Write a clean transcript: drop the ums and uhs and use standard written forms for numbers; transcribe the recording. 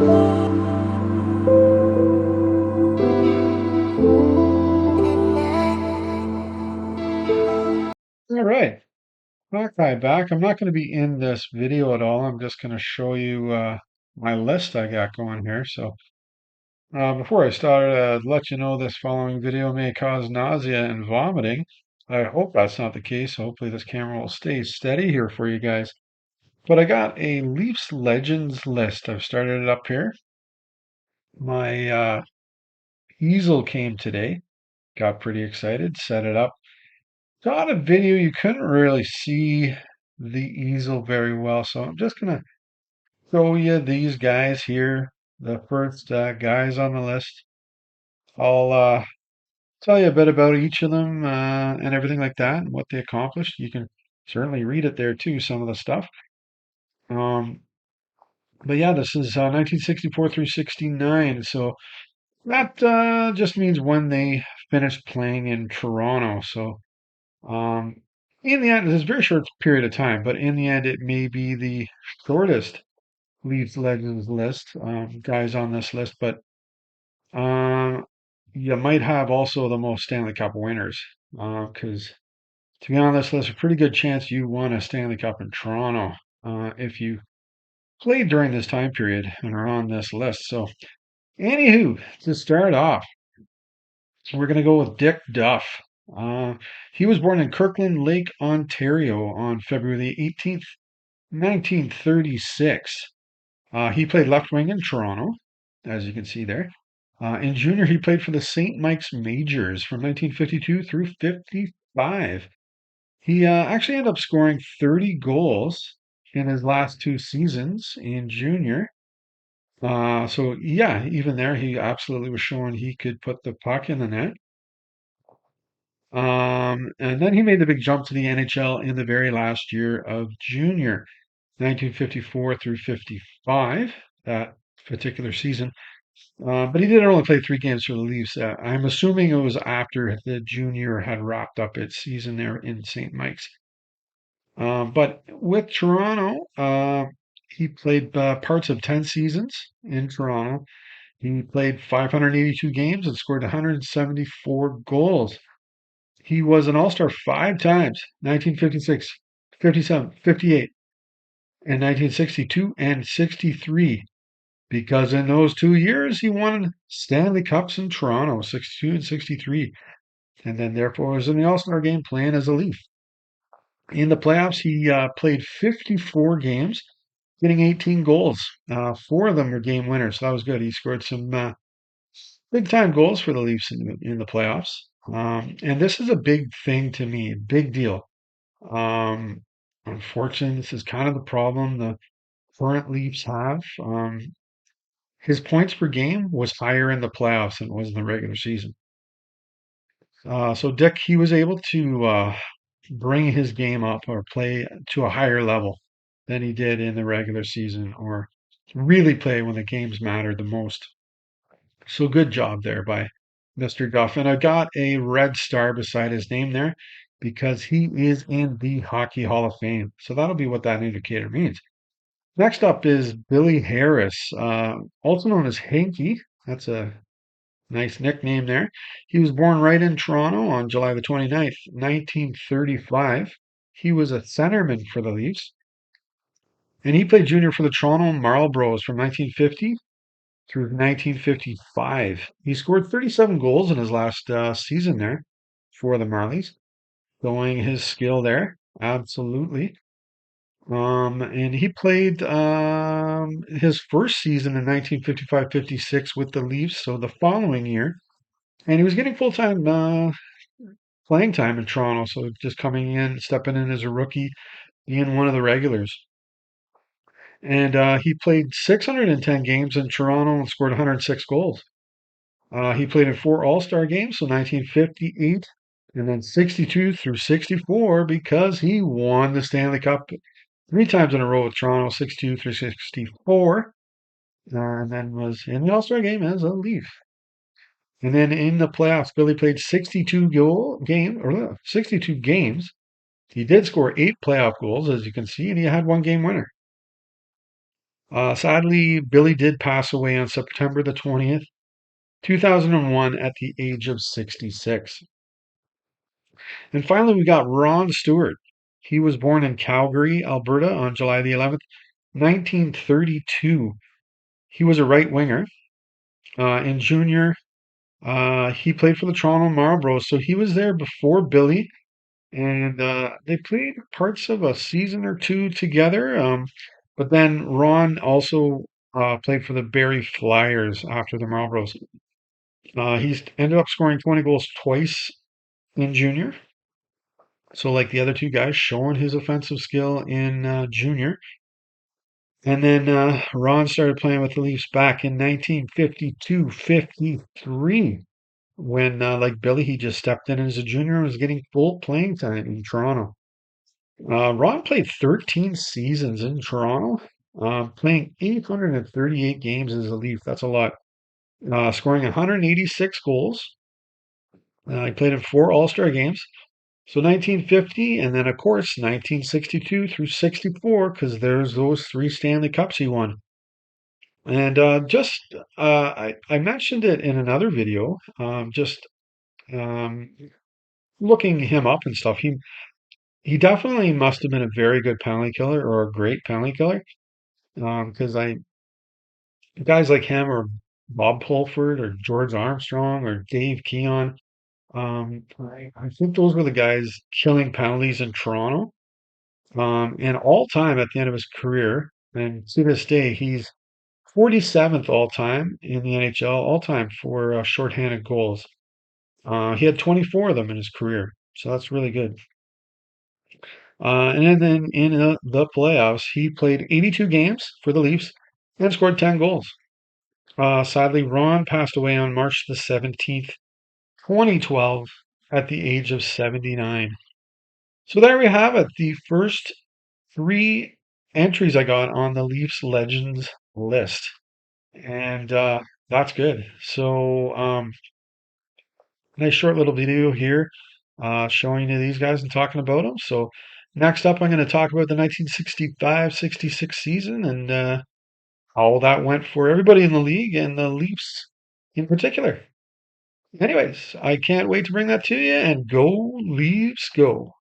All right, Hawkeye back. I'm not going to be in this video at all. I'm just going to show you my list I got going here. So before I start, I'd let you know this following video may cause nausea and vomiting. I hope that's not the case. Hopefully this camera will stay steady here for you guys. But I got a Leafs Legends list. I've started it up here. My easel came today. Got pretty excited, set it up. Got a video, you couldn't really see the easel very well, so I'm just gonna show you these guys here, the first guys on the list. I'll tell you a bit about each of them and everything like that and what they accomplished. You can certainly read it there too, some of the stuff. Um, but yeah, this is 1964 through 69, so that just means when they finished playing in Toronto. So Um, in the end, it's a very short period of time, but in the end, it may be the shortest Leafs Legends list, guys on this list, but um, you might have also the most Stanley Cup winners, because to be on this list, a pretty good chance you won a Stanley Cup in Toronto, if you played during this time period and are on this list. So, anywho, to start off, we're going to go with Dick Duff. Uh, he was born in Kirkland Lake, Ontario on February 18th, 1936. He played left wing in Toronto, as you can see there. In junior, he played for the St. Mike's Majors from 1952 through 55. He actually ended up scoring 30 goals in his last two seasons in junior. So, yeah, even there, he absolutely was showing he could put the puck in the net. And then he made the big jump to the NHL in the very last year of junior, 1954 through 55, that particular season. But he did only play 3 games for the Leafs. I'm assuming it was after the junior had wrapped up its season there in St. Mike's. But with Toronto, he played parts of 10 seasons in Toronto. He played 582 games and scored 174 goals. He was an All-Star 5 times, 1956, 57, 58, and 1962 and 63, because in those 2 years he won Stanley Cups in Toronto, 62 and 63, and then therefore was in the All-Star game playing as a Leaf. In the playoffs, he played 54 games, getting 18 goals. 4 of them were game winners, so that was good. He scored some big time goals for the Leafs in the playoffs. And this is a big thing to me, big deal. Um, Unfortunately, this is kind of the problem the current Leafs have. His points per game was higher in the playoffs than it was in the regular season. So Dick, he was able to bring his game up or play to a higher level than he did in the regular season, or really play when the games mattered the most. So good job there by Mr. Duff. And I got a red star beside his name there because he is in the Hockey Hall of Fame. So that'll be what that indicator means. Next up is Billy Harris, also known as Hanky. That's a nice nickname there. He was born right in Toronto on July the 29th, 1935. He was a centerman for the Leafs, and he played junior for the Toronto Marlboros from 1950 through 1955. He scored 37 goals in his last season there for the Marlies, showing his skill there. Absolutely. And he played his first season in 1955-56 with the Leafs, so the following year. And he was getting full-time playing time in Toronto, so just coming in, stepping in as a rookie, being one of the regulars. And he played 610 games in Toronto and scored 106 goals. He played in 4 All-Star games, so 1958 and then 62 through 64 because he won the Stanley Cup 3 times in a row with Toronto, 62 through 64, and then was in the All-Star game as a Leaf. And then in the playoffs, Billy played 62 games. He did score 8 playoff goals, as you can see, and he had 1 game winner. Sadly, Billy did pass away on September the 20th, 2001, at the age of 66. And finally, we got Ron Stewart. He was born in Calgary, Alberta on July the 11th, 1932. He was a right winger. In junior, he played for the Toronto Marlboros, so he was there before Billy, and they played parts of a season or two together. But then Ron also played for the Barrie Flyers after the Marlboros. He's ended up scoring 20 goals twice in junior. So, like the other two guys, showing his offensive skill in junior. And then Ron started playing with the Leafs back in 1952-53 when, like Billy, he just stepped in as a junior and was getting full playing time in Toronto. Ron played 13 seasons in Toronto, playing 838 games as a Leaf. That's a lot. Scoring 186 goals. He played in 4 All-Star games. So 1950, and then of course 1962 through 64, because there's those 3 Stanley Cups he won. And I mentioned it in another video, just um, looking him up and stuff. He definitely must have been a very good penalty killer or a great penalty killer, because I guys like him or Bob Pulford or George Armstrong or Dave Keon. I think those were the guys killing penalties in Toronto. And all time at the end of his career, and to this day, he's 47th all time in the NHL, all time for shorthanded goals. He had 24 of them in his career, so that's really good. And then in the playoffs, he played 82 games for the Leafs and scored 10 goals. Sadly, Ron passed away on March the 17th, 2012, at the age of 79. So there we have it, the first 3 entries I got on the Leafs Legends list. And that's good. So, nice short little video here showing you these guys and talking about them. So, next up, I'm going to talk about the 1965-66 season and how that went for everybody in the league and the Leafs in particular. Anyways, I can't wait to bring that to you, and go Leafs go.